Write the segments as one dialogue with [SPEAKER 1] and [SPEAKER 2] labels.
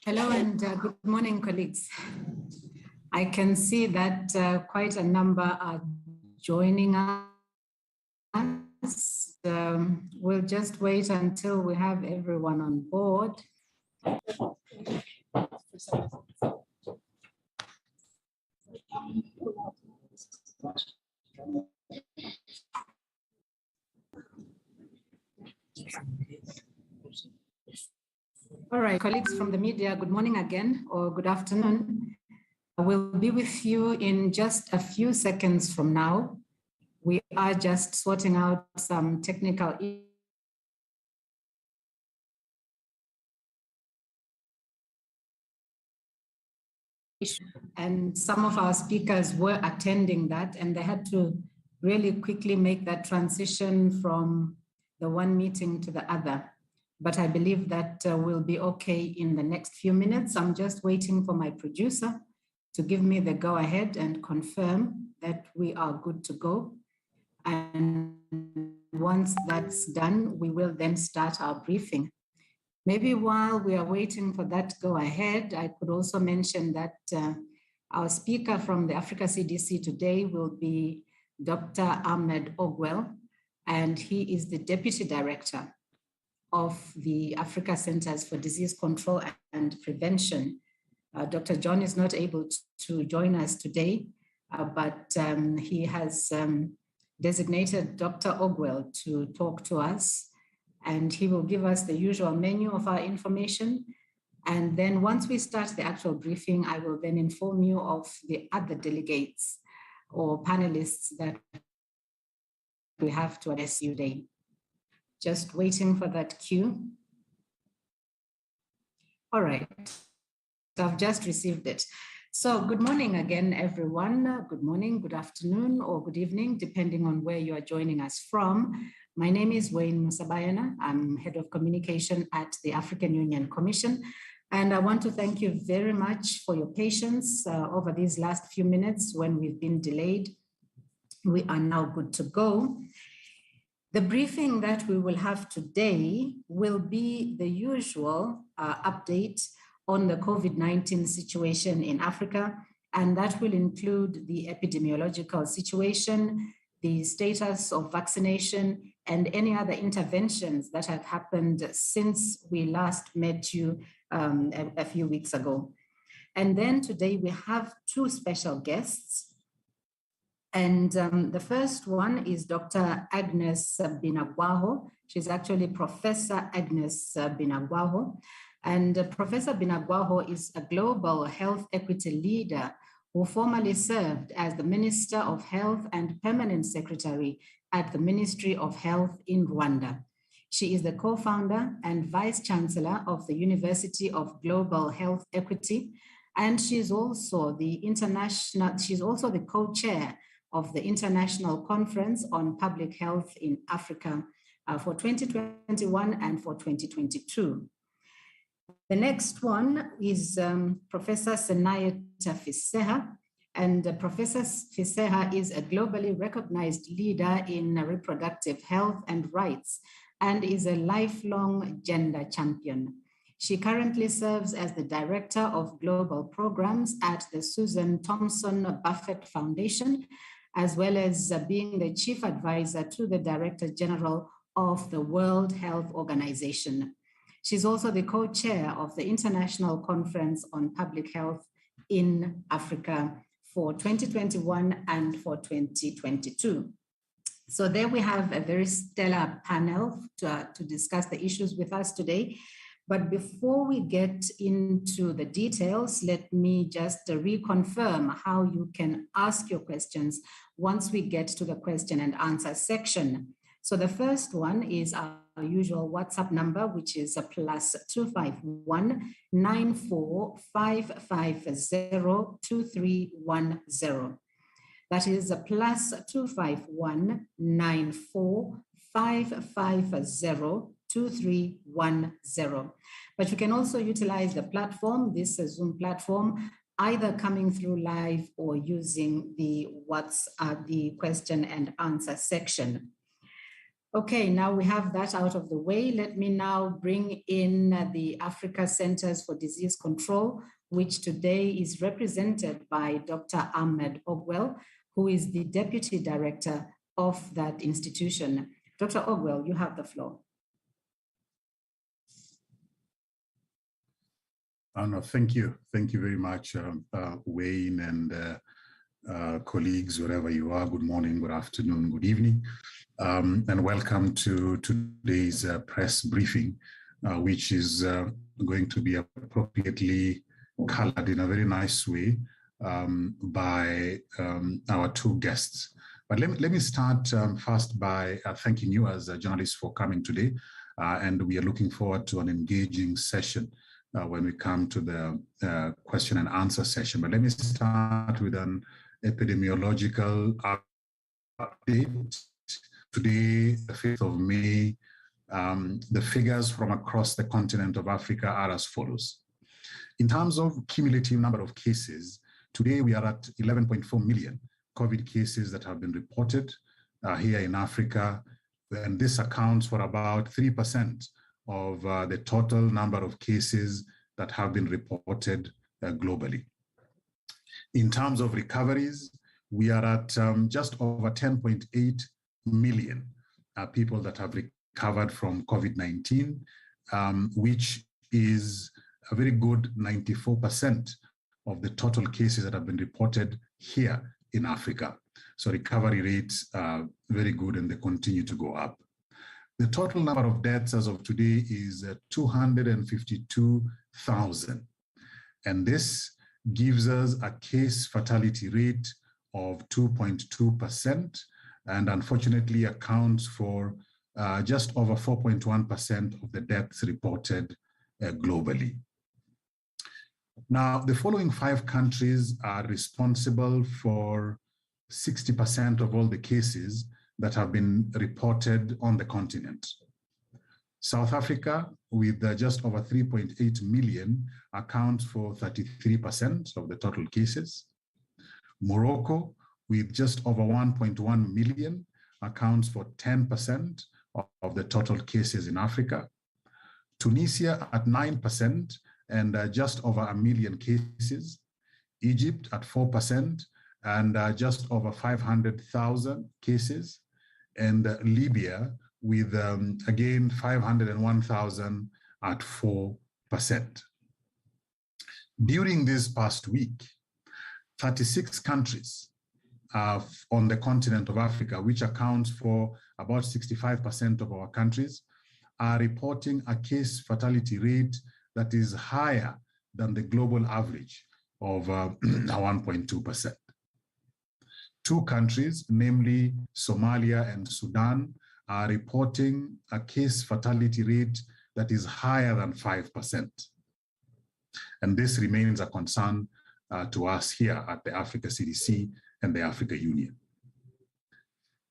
[SPEAKER 1] Hello and good morning, colleagues. I can see that quite a number are joining us. We'll just wait until we have everyone on board. All right, colleagues from the media, good morning again, or good afternoon. We'll be with you in just a few seconds from now. We are just sorting out some technical issues, and some of our speakers were attending that, and they had to really quickly make that transition from the one meeting to the other. But I believe that we'll be okay in the next few minutes. I'm just waiting for my producer to give me the go ahead and confirm that we are good to go. And once that's done, we will then start our briefing. Maybe while we are waiting for that go ahead, I could also mention that our speaker from the Africa CDC today will be Dr. Ahmed Ogwell, and he is the Deputy Director of the Africa Centers for Disease Control and Prevention. Dr. John is not able to join us today, but he has designated Dr. Ogwell to talk to us, and he will give us the usual menu of our information. And then once we start the actual briefing, I will then inform you of the other delegates or panelists that we have to address you today. Just waiting for that cue. All right, I've just received it. So good morning again, everyone. Good morning, good afternoon, or good evening, depending on where you are joining us from. My name is Wayne Musabayana. I'm Head of Communication at the African Union Commission. And I want to thank you very much for your patience over these last few minutes when we've been delayed. We are now good to go. The briefing that we will have today will be the usual update on the COVID-19 situation in Africa, and that will include the epidemiological situation, the status of vaccination, and any other interventions that have happened since we last met you a few weeks ago. And then today we have two special guests. And the first one is Dr. Agnes Binagwaho. She's actually Professor Agnes Binagwaho. And Professor Binagwaho is a global health equity leader who formerly served as the Minister of Health and Permanent Secretary at the Ministry of Health in Rwanda. She is the co-founder and vice chancellor of the University of Global Health Equity. And she's also the co-chair of the International Conference on Public Health in Africa for 2021 and for 2022. The next one is Professor Senayeta Fiseha, and Professor Fiseha is a globally recognized leader in reproductive health and rights and is a lifelong gender champion. She currently serves as the Director of Global Programs at the Susan Thompson Buffett Foundation, as well as being the Chief Advisor to the Director General of the World Health Organization. She's also the co-chair of the International Conference on Public Health in Africa for 2021 and for 2022. So there we have a very stellar panel to discuss the issues with us today. But before we get into the details, let me just reconfirm how you can ask your questions once we get to the question and answer section. So the first one is our usual WhatsApp number, which is a +251 94 2310. That is a +251 94 2310. But you can also utilize the platform, this Zoom platform, either coming through live or using the WhatsApp, the question and answer section. Okay, now we have that out of the way. Let me now bring in the Africa Centers for Disease Control, which today is represented by Dr. Ahmed Ogwell, who is the Deputy Director of that institution. Dr. Ogwell, you have the floor.
[SPEAKER 2] No, thank you. Thank you very much, Wayne and colleagues, wherever you are. Good morning, good afternoon, good evening. And welcome to today's press briefing, which is going to be appropriately colored in a very nice way by our two guests. But let me start first by thanking you as journalists for coming today. And we are looking forward to an engaging session when we come to the question and answer session. But let me start with an epidemiological update. Today, the 5th of May, the figures from across the continent of Africa are as follows. In terms of cumulative number of cases, today we are at 11.4 million COVID cases that have been reported here in Africa, and this accounts for about 3% of the total number of cases that have been reported globally. In terms of recoveries, we are at just over 10.8 million people that have recovered from COVID-19, which is a very good 94% of the total cases that have been reported here in Africa. So recovery rates are very good and they continue to go up. The total number of deaths as of today is 252,000. And this gives us a case fatality rate of 2.2%, and unfortunately accounts for just over 4.1% of the deaths reported globally. Now, the following 5 countries are responsible for 60% of all the cases that have been reported on the continent. South Africa, with just over 3.8 million, accounts for 33% of the total cases. Morocco, with just over 1.1 million, accounts for 10% of the total cases in Africa. Tunisia at 9% and just over 1 million cases. Egypt at 4% and just over 500,000 cases. And Libya with, again, 501,000 at 4%. During this past week, 36 countries on the continent of Africa, which accounts for about 65% of our countries, are reporting a case fatality rate that is higher than the global average of 1.2%. 2 countries, namely Somalia and Sudan, are reporting a case fatality rate that is higher than 5%. And this remains a concern to us here at the Africa CDC and the Africa Union.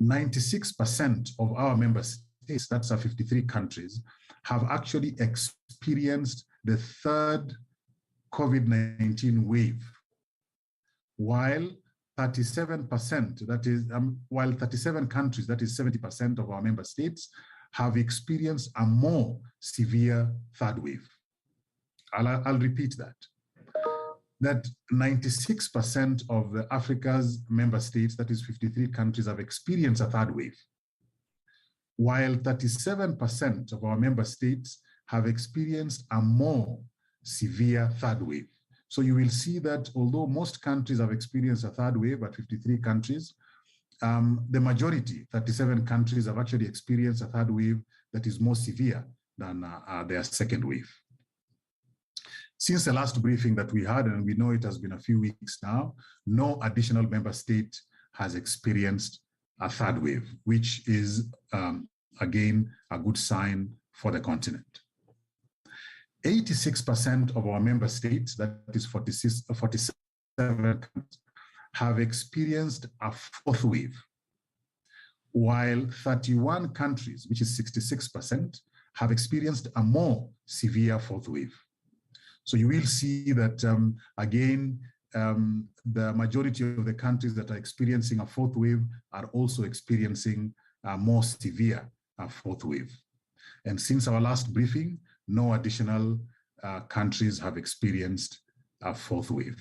[SPEAKER 2] 96% of our member states, that's 53 countries, have actually experienced the 3rd COVID-19 wave, while 37%, that is, while 37 countries, that is 70% of our member states, have experienced a more severe 3rd wave. I'll repeat that. That 96% of the Africa's member states, that is 53 countries, have experienced a 3rd wave, while 37% of our member states have experienced a more severe 3rd wave. So you will see that although most countries have experienced a 3rd wave at 53 countries, the majority, 37 countries, have actually experienced a 3rd wave that is more severe than their 2nd wave. Since the last briefing that we had, and we know it has been a few weeks now, no additional member state has experienced a 3rd wave, which is, again, a good sign for the continent. 86% of our member states, that is 47, have experienced a 4th wave, while 31 countries, which is 66%, have experienced a more severe 4th wave. So you will see that, again, the majority of the countries that are experiencing a 4th wave are also experiencing a more severe a fourth wave. And since our last briefing, no additional countries have experienced a fourth wave.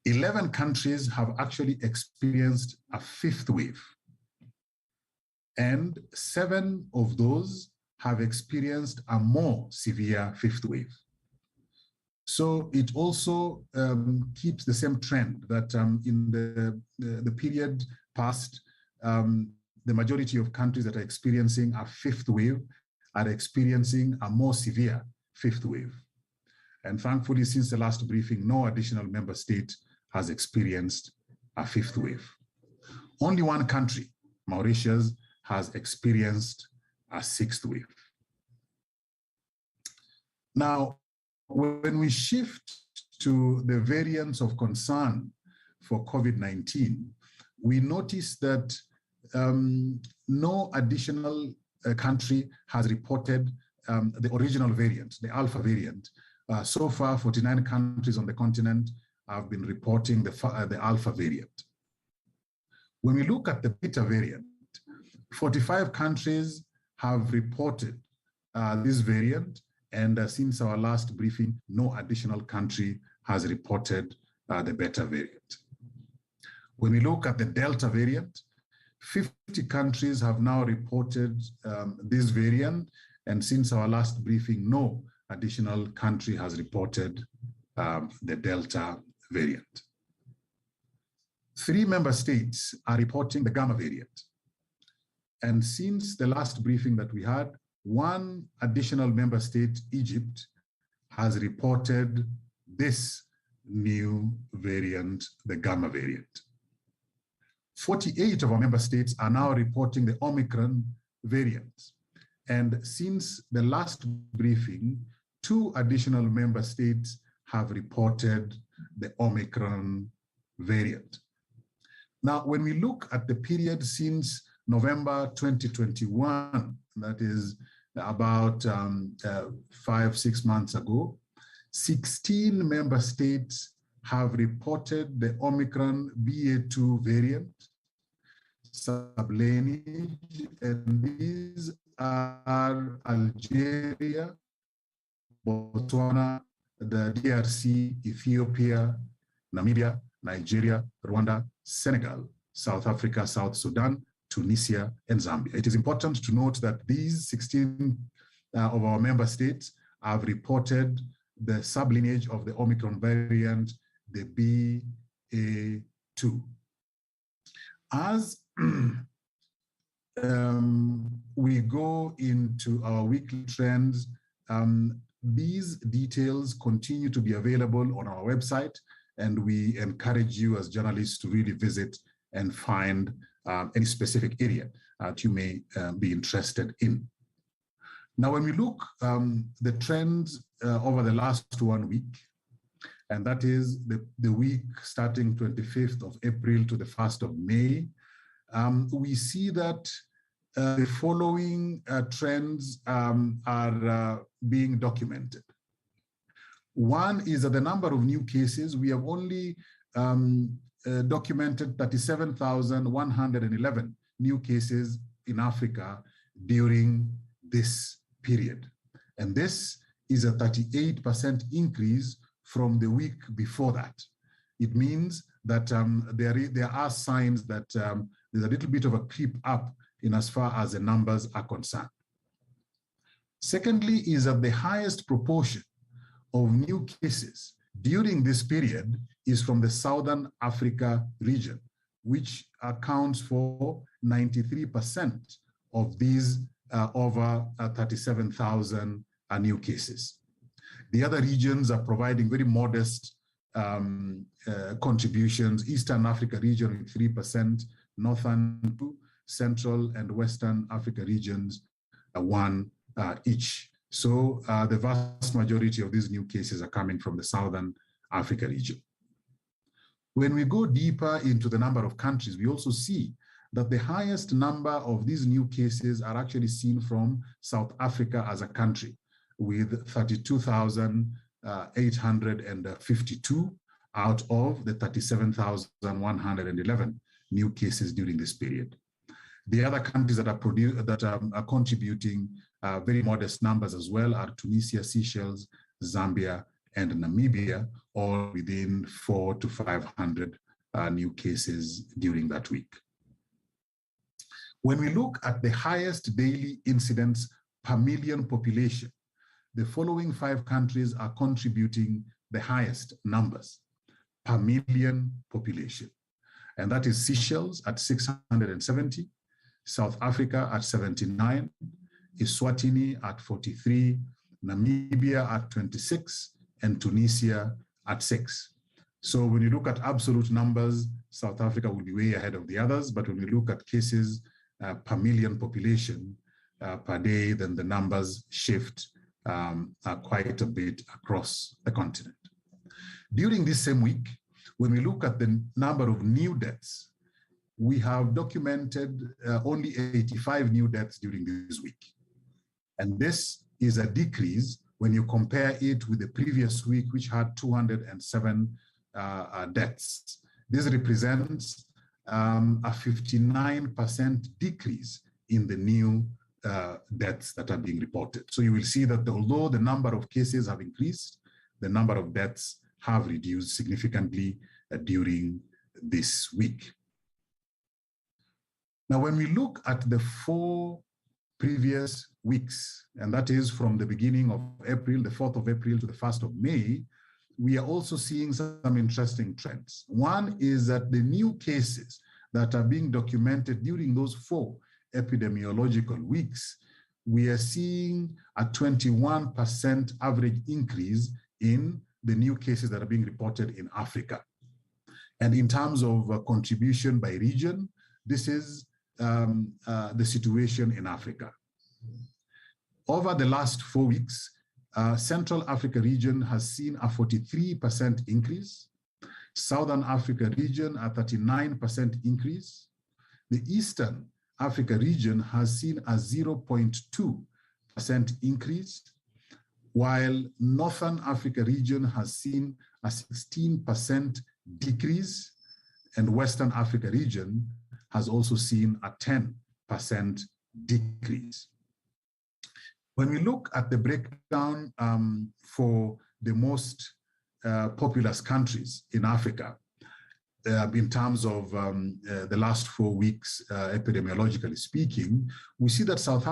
[SPEAKER 2] 11 countries have actually experienced a fifth wave, and 7 of those have experienced a more severe fifth wave. So it also keeps the same trend that in the period past, the majority of countries that are experiencing a fifth wave are experiencing a more severe fifth wave. And thankfully, since the last briefing, no additional member state has experienced a fifth wave. Only one country, Mauritius, has experienced a sixth wave. Now, when we shift to the variants of concern for COVID-19, we notice that no additional country has reported the original variant, the Alpha variant. So far, 49 countries on the continent have been reporting the Alpha variant. When we look at the Beta variant, 45 countries have reported this variant, and since our last briefing, no additional country has reported the Beta variant. When we look at the Delta variant, 50 countries have now reported this variant, and since our last briefing, no additional country has reported the Delta variant. 3 member states are reporting the Gamma variant. And since the last briefing that we had, 1 additional member state, Egypt, has reported this new variant, the Gamma variant. 48 of our member states are now reporting the Omicron variant. And since the last briefing, 2 additional member states have reported the Omicron variant. Now, when we look at the period since November 2021, that is about 5-6 months ago, 16 member states have reported the Omicron BA2 variant sublineage, and these are Algeria, Botswana, the DRC, Ethiopia, Namibia, Nigeria, Rwanda, Senegal, South Africa, South Sudan, Tunisia, and Zambia. It is important to note that these 16 of our member states have reported the sublineage of the Omicron variant, the BA2. As we go into our weekly trends, these details continue to be available on our website, and we encourage you as journalists to really visit and find any specific area that you may be interested in. Now, when we look the trends over the last 1 week, and that is the week starting 25th of April to the 1st of May, we see that the following trends are being documented. One is that the number of new cases, we have only documented 37,111 new cases in Africa during this period. And this is a 38% increase from the week before that. It means that there are signs that there's a little bit of a creep up in as far as the numbers are concerned. Secondly, is that the highest proportion of new cases during this period is from the Southern Africa region, which accounts for 93% of these over 37,000 new cases. The other regions are providing very modest contributions. Eastern Africa region with 3%, Northern 2%, Central and Western Africa regions 1 each. So the vast majority of these new cases are coming from the Southern Africa region. When we go deeper into the number of countries, we also see that the highest number of these new cases are actually seen from South Africa as a country, with 32,852 out of the 37,111 new cases during this period. The other countries that are contributing very modest numbers as well are Tunisia, Seychelles, Zambia, and Namibia, all within 400 to 500 new cases during that week. When we look at the highest daily incidence per million population, the following 5 countries are contributing the highest numbers per million population. And that is Seychelles at 670, South Africa at 79, Eswatini at 43, Namibia at 26, and Tunisia at 6. So when you look at absolute numbers, South Africa will be way ahead of the others, but when we look at cases per million population per day, then the numbers shift quite a bit across the continent. During this same week, when we look at the number of new deaths, we have documented only 85 new deaths during this week. And this is a decrease when you compare it with the previous week, which had 207 deaths. This represents a 59% decrease in the new deaths that are being reported. So you will see that although the number of cases have increased, the number of deaths have reduced significantly during this week. Now, when we look at the 4 previous weeks, and that is from the beginning of April, the 4th of April to the 1st of May, we are also seeing some interesting trends. One is that the new cases that are being documented during those 4 epidemiological weeks, we are seeing a 21% average increase in the new cases that are being reported in Africa. And in terms of contribution by region, this is the situation in Africa. Over the last 4 weeks, Central Africa region has seen a 43% increase, Southern Africa region a 39% increase, the Eastern Africa region has seen a 0.2% increase, while Northern Africa region has seen a 16% decrease, and Western Africa region has also seen a 10% decrease. When we look at the breakdown for the most populous countries in Africa, in terms of the last 4 weeks, epidemiologically speaking, we see that South